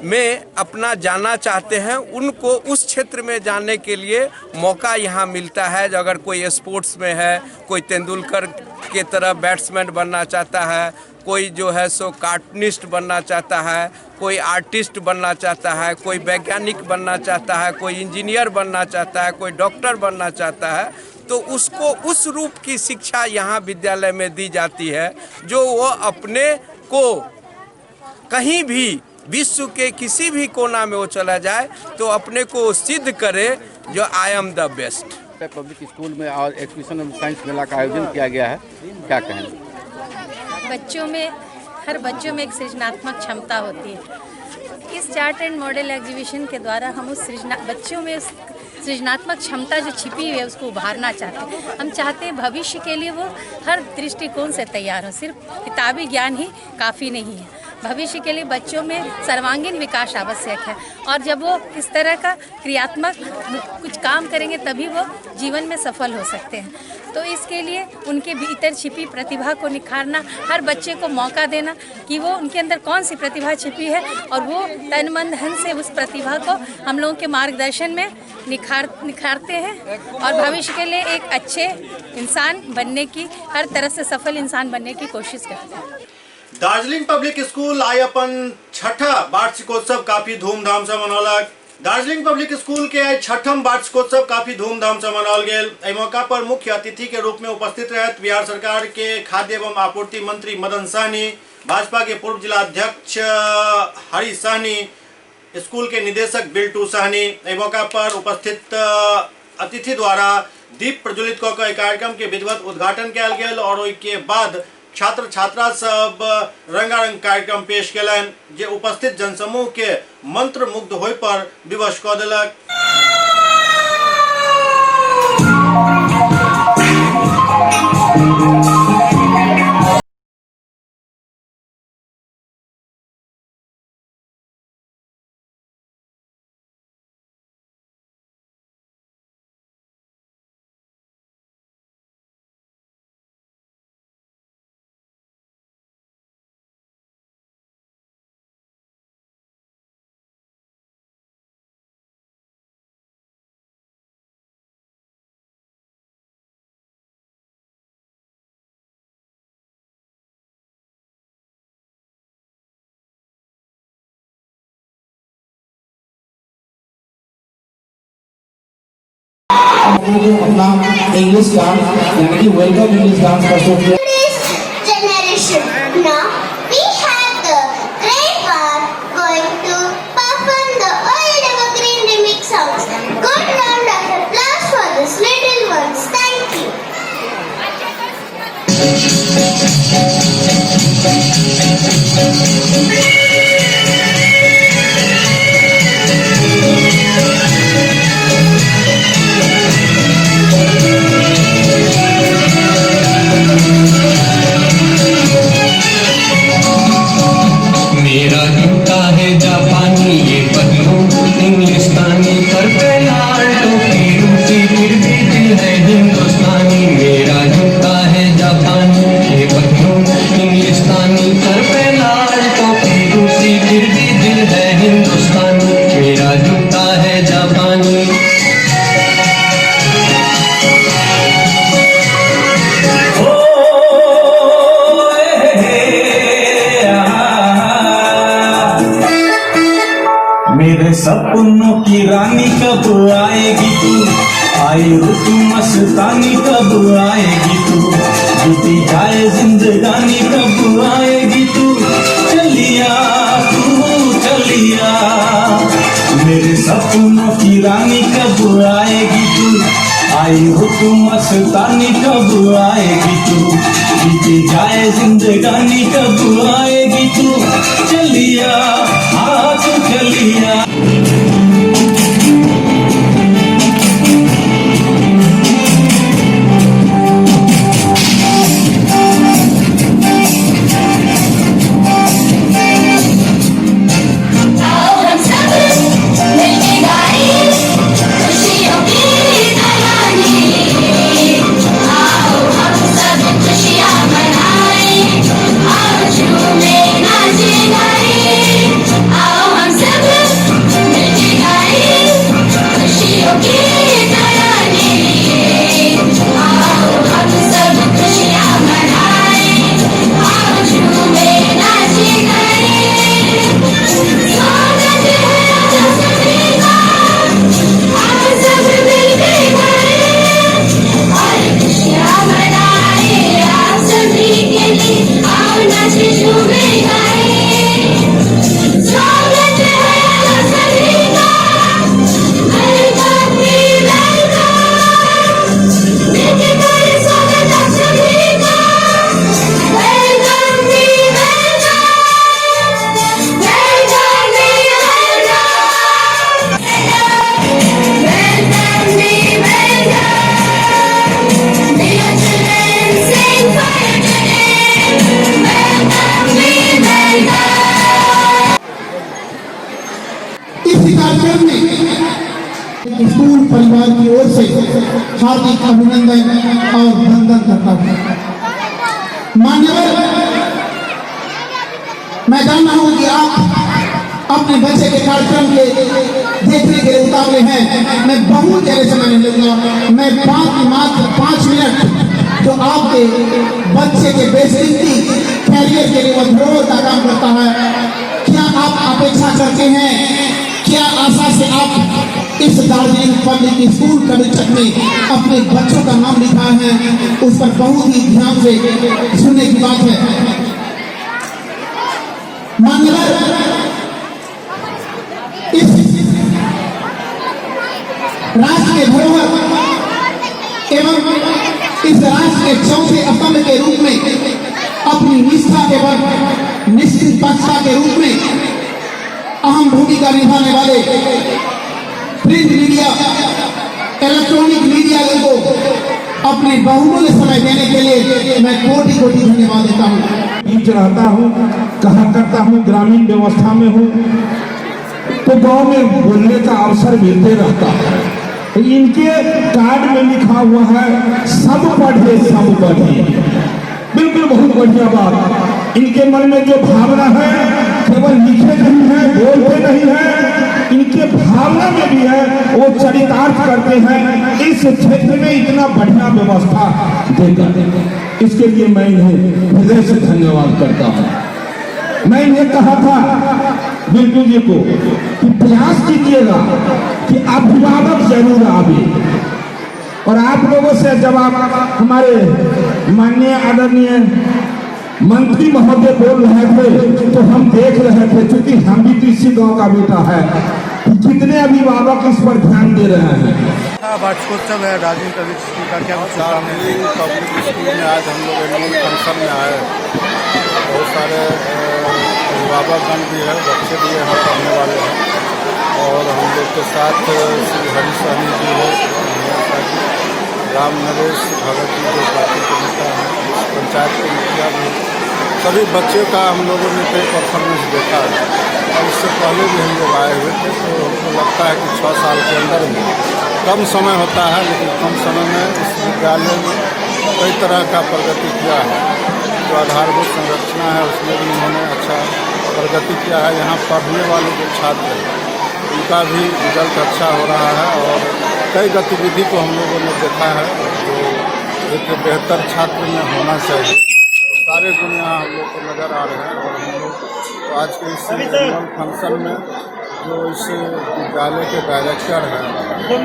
में अपना जाना चाहते हैं उनको उस क्षेत्र में जाने के लिए मौका यहाँ मिलता है। जो अगर कोई स्पोर्ट्स में है, कोई तेंदुलकर के तरह बैट्समैन बनना चाहता है, कोई जो है सो कार्टूनिस्ट बनना चाहता है, कोई आर्टिस्ट बनना चाहता है, कोई वैज्ञानिक बनना चाहता है, कोई इंजीनियर बनना चाहता है, कोई डॉक्टर बनना चाहता है, तो उसको उस रूप की शिक्षा यहाँ विद्यालय में दी जाती है जो वो अपने को कहीं भी विश्व के किसी भी कोना में वो चला जाए तो अपने को सिद्ध करे जो I am the best. Public school में और एग्जीबिशन ऑफ साइंस मेला का आयोजन किया गया है, क्या कहेंगे? बच्चों में, हर बच्चों में एक सृजनात्मक क्षमता होती है। इस चार्ट एंड मॉडल एग्जीबिशन के द्वारा हम उस बच्चों में सृजनात्मक क्षमता जो छिपी हुई है उसको उभारना चाहते हैं। हम चाहते हैं भविष्य के लिए वो हर दृष्टिकोण से तैयार हो, सिर्फ किताबी ज्ञान ही काफ़ी नहीं है। भविष्य के लिए बच्चों में सर्वांगीण विकास आवश्यक है, और जब वो इस तरह का क्रियात्मक कुछ काम करेंगे तभी वो जीवन में सफल हो सकते हैं। तो इसके लिए उनके भीतर छिपी प्रतिभा को निखारना, हर बच्चे को मौका देना कि वो उनके अंदर कौन सी प्रतिभा छिपी है, और वो तन मन धन से उस प्रतिभा को हम लोगों के मार्गदर्शन में निखारते हैं, और भविष्य के लिए एक अच्छे इंसान बनने की, हर तरह से सफल इंसान बनने की कोशिश करते हैं। दार्जिलिंग पब्लिक स्कूल आई अपन छठा वार्षिकोत्सव काफी धूमधाम से मनौलक। दार्जिलिंग पब्लिक स्कूल के आज 6ठम वार्षिकोत्सव काफी धूमधाम से मनाओल गेल। एहि मौका पर मुख्य अतिथि के रूप में उपस्थित रहत बिहार सरकार के खाद्य एवं आपूर्ति मंत्री मदन सहनी, भाजपा के पूर्व जिला अध्यक्ष हरीश सहनी, स्कूल के निदेशक बिल्टू सहनी। एहि मौका पर उपस्थित अतिथि द्वारा दीप प्रज्वलित कऽ कऽ कार्यक्रम के विधिवत उद्घाटन कयल गेल और ओहि के बाद छात्र छात्रा सब रंगारंग कार्यक्रम पेश केलनि जे उपस्थित जनसमूह के मंत्र मुग्ध होय पर विवश कऽ देलक। अपना इंग्लिश डांस यानी कि वेलकम इंग्लिश डांस परफॉर्म किया। Generation. Now we have the great one going to perform the old evergreen remix songs. Good round of applause for these little ones. Thank you. मेरा जूता है जापानी ये बदलू इंग्लिस्तानी पर पे लाल टोपी रूसी फिर भी दिल है हिंदुस्तानी। मेरा जूता है जापानी ये बदलू इंग्लिस्तानी पर पे लाल टोपी रूसी फिर भी दिल है हिंदुस्तानी। मेरा जूता है जापानी। मेरे सपनों की रानी कब आएगी तू, आई हो तू मस्तानी कब आएगी तू, बीती जाए जिंदगानी कब आएगी तू, चलिया तू चलिया। मेरे सपनों की रानी कब आएगी तू, आई हो तू मस्तानी कब आएगी तू, बीती जाए जिंदगानी कब आएगी तू, चलिया हाँ तू चलिया। स्कूल परिवार की ओर से हार्दिक अभिनंदन और वंदन करता हूँ। मान्यवर, मैं जानता हूँ कि आप अपने बच्चे के कार्यक्रम के देखने के लिए उतावले हैं। मैं बहुत ज्यादा समय नहीं लूंगा। मैं मात्र 5 मिनट जो आपके बच्चे के बेसिक कैरियर के लिए वो धरोहर का काम करता है, क्या आप अपेक्षा करते हैं क्या आशा से आप इस दार्जिलिंग पब्लिक स्कूल कविचक में अपने बच्चों का नाम लिखा है, उस पर बहुत ही ध्यान से सुनने की बात है। मान्यवर, इस राष्ट्र के धरोहर एवं इस राष्ट्र के चौथे स्तंभ के रूप में अपनी निष्ठा एवं निष्पक्षता के रूप में अहम भूमिका निभाने वाले प्रिंट मीडिया, इलेक्ट्रॉनिक मीडिया को अपने बहुमूल्य समय देने के लिए मैं कोटि कोटि धन्यवाद देता हूँ। बीच रहता हूँ, कहा करता हूँ, ग्रामीण व्यवस्था में हूँ, तो गांव में बोलने का अवसर मिलते रहता है। इनके कार्ड में लिखा हुआ है सब पढ़े सब बढ़े। बिल्कुल बहुत बढ़िया बात। इनके मन में जो भावना है केवल लिखे नहीं है, बोलते नहीं है, इनके भावना में भी है, वो चरितार्थ करते हैं। इस क्षेत्र में इतना बढ़िया व्यवस्था देकर इसके लिए मैं इन्हें हृदय से धन्यवाद करता हूँ। मैं इन्हें कहा था बिल्कुल जी को कि प्रयास कीजिएगा कि अभिभावक जरूर आवे, और आप लोगों से जब आप हमारे माननीय आदरणीय मंत्री महोदय बोल रहे थे तो हम देख रहे थे, क्योंकि हम भी इसी गांव का बेटा है, कितने अभिभावक इस पर ध्यान दे रहे हैं। वार्षिकोत्सव है दार्जिलिंग पब्लिक स्कूल का, क्या दार्जिलिंग पब्लिक स्कूल में आज हम लोग एनुअल फंक्शन में आए। बहुत सारे अभिभावकगण भी है, बच्चे भी यहाँ पढ़ने वाले हैं, और हम लोग के साथ श्री हरी सहनी जी है, राम नरेश भगत जी जो पार्टी के नेता हैं, पंचायत के मुखिया भी, सभी बच्चों का हम लोगों ने कई परफॉर्मेंस देखा है। और इससे पहले भी हम लोग आए हुए थे, तो हमको लगता है कि 6 साल के अंदर में कम समय होता है, लेकिन कम समय में इस विद्यालय में कई तरह का प्रगति किया है। जो आधारभूत संरचना है उसमें भी उन्होंने अच्छा प्रगति किया है। यहाँ पढ़ने वाले जो छात्र हैं उनका भी रिजल्ट अच्छा हो रहा है, और कई गतिविधि को हम लोगों ने देखा है जो एक बेहतर छात्र में होना चाहिए। तो सारे गुण यहाँ हम लोग को नज़र आ रहे हैं। और हम लोग तो आज के इस एनुअल फंक्शन में जो इस विद्यालय के डायरेक्टर हैं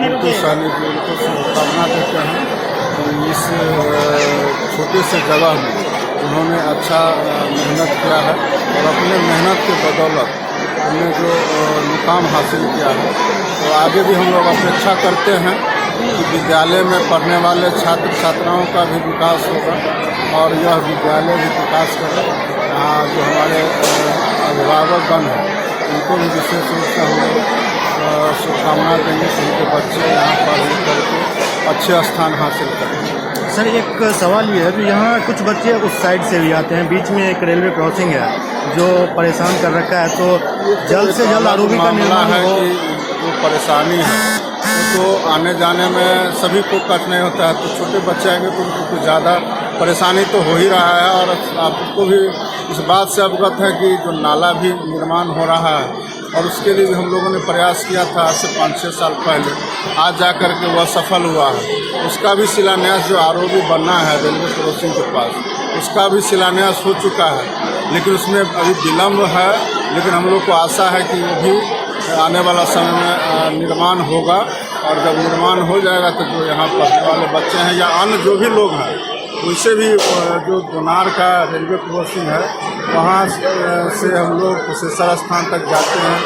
ऋतु सहनी जी, उनको शुभकामना देते हैं। इस छोटे से जगह में उन्होंने अच्छा मेहनत किया है, और अपने मेहनत के बदौलत हमने जो मुकाम हासिल किया है, तो आगे भी हम लोग अपेक्षा करते हैं कि विद्यालय में पढ़ने वाले छात्र छात्राओं का भी विकास होगा, और यह विद्यालय भी विकास करे। यहाँ जो हमारे अभिभावकगण हैं उनको भी विशेष रूप से हम लोग शुभकामना देंगे कि उनके बच्चे यहाँ पढ़ करके अच्छे स्थान हासिल करें। सर, एक सवाल ये है कि यहाँ कुछ बच्चे उस साइड से भी आते हैं, बीच में एक रेलवे क्रॉसिंग है जो परेशान कर रखा है, तो जल्द से जल्द आरोपी का निर्माण है कि जो परेशानी है तो आने जाने में सभी को कठिनाई होता है। तो छोटे बच्चे आएंगे तो उनको कुछ ज़्यादा परेशानी तो हो ही रहा है, और आपको भी इस बात से अवगत है कि जो नाला भी निर्माण हो रहा है, और उसके लिए भी हम लोगों ने प्रयास किया था आज से 5-6 साल पहले, आज जा कर के वह सफल हुआ है। उसका भी शिलान्यास जो आरओबी बनना है रेलवे क्रॉसिंग के पास, उसका भी शिलान्यास हो चुका है, लेकिन उसमें अभी विलम्ब है। लेकिन हम लोग को आशा है कि वो भी आने वाला समय में निर्माण होगा, और जब निर्माण हो जाएगा तो जो यहाँ पढ़ने वाले बच्चे हैं या अन्य जो भी लोग हैं, उनसे भी जो दोनार का रेलवे क्रॉसिंग है वहाँ से हम लोग कुशेश्वर स्थान तक जाते हैं,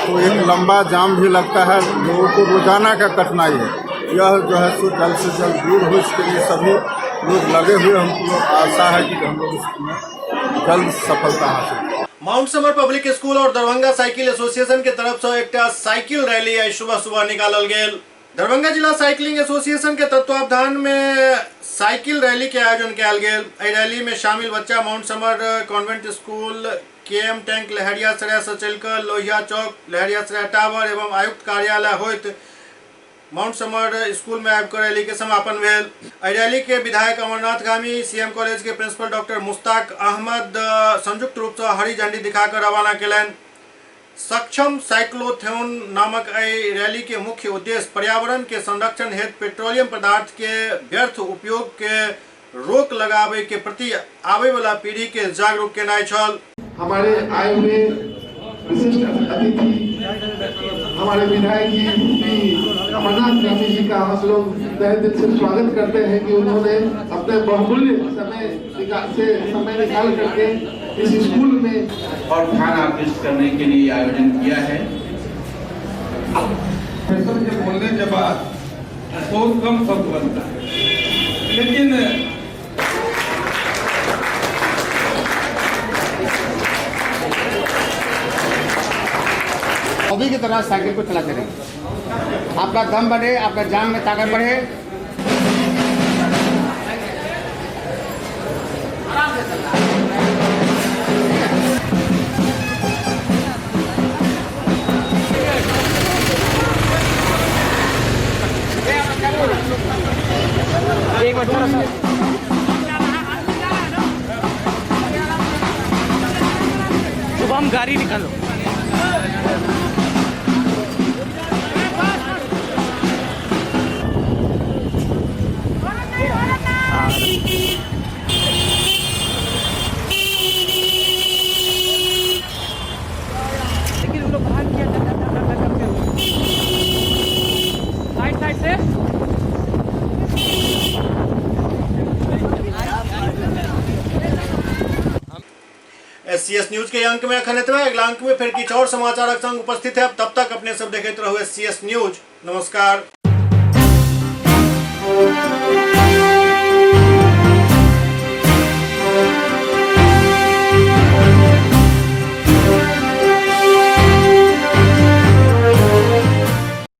तो एक लंबा जाम भी लगता है, लोगों को रोजाना का कठिनाई है। यह जो है सो जल्द से जल्द दूर हो, इसके लिए सभी लोग लगे हुए। हमको आशा है कि हम लोग इसमें जल्द सफलता हासिल करें। माउंट समर पब्लिक स्कूल और दरभंगा साइकिल एसोसिएशन के तरफ से एक साइकिल रैली आज सुबह निकालल गेल। दरभंगा जिला साइकिलिंग एसोसिएशन के तत्वावधान में साइकिल रैली के आयोजन किया गेल। रैली में शामिल बच्चा Mount Summer Convent School, KM Tank Laheria Sarai से चलकर लोहिया चौक, लहरिया सराय टावर एवं आयुक्त कार्यालय होइत माउंट समर स्कूल में आबिकर रैली के समापन भेल। रैली के विधायक अमरनाथ गामी, सीएम कॉलेज के प्रिंसिपल डॉक्टर मुश्ताक अहमद संयुक्त रूप से हरी झंडी दिखाकर रवाना कलन। सक्षम साइक्लोथोन नामक रैली के मुख्य उद्देश्य पर्यावरण के संरक्षण हेतु पेट्रोलियम पदार्थ के व्यर्थ उपयोग के रोक लगावे के प्रति आवे वाला पीढ़ी के जागरूक केनाय छल। हमारे आए हुए विशिष्ट अतिथि हमारे विधायक जी अमरनाथ स्वामी जी का हम लोग तहे दिल से स्वागत करते हैं कि उन्होंने अपने बहुमूल्य समय निकाल करके इस स्कूल में और ध्यान आकृष्ट करने के लिए आयोजन किया है। प्रोफेसर के बोलने के बाद बहुत कम शब्द बनता है, लेकिन हॉबी की तरह साइकिल को चलाते रहें, आपका दम बढ़े, आपका जान में ताकत बढ़े। एक बार थोड़ा सा सुबह हम गाड़ी निकालो। लेकिन वो लोग बाहर किया करते हो साइड से। SCS न्यूज के अंक में अखनित में अगला अंक में फिर कुछ और समाचार संग उपस्थित है। तब तक अपने सब देखते रहो SCS न्यूज। नमस्कार।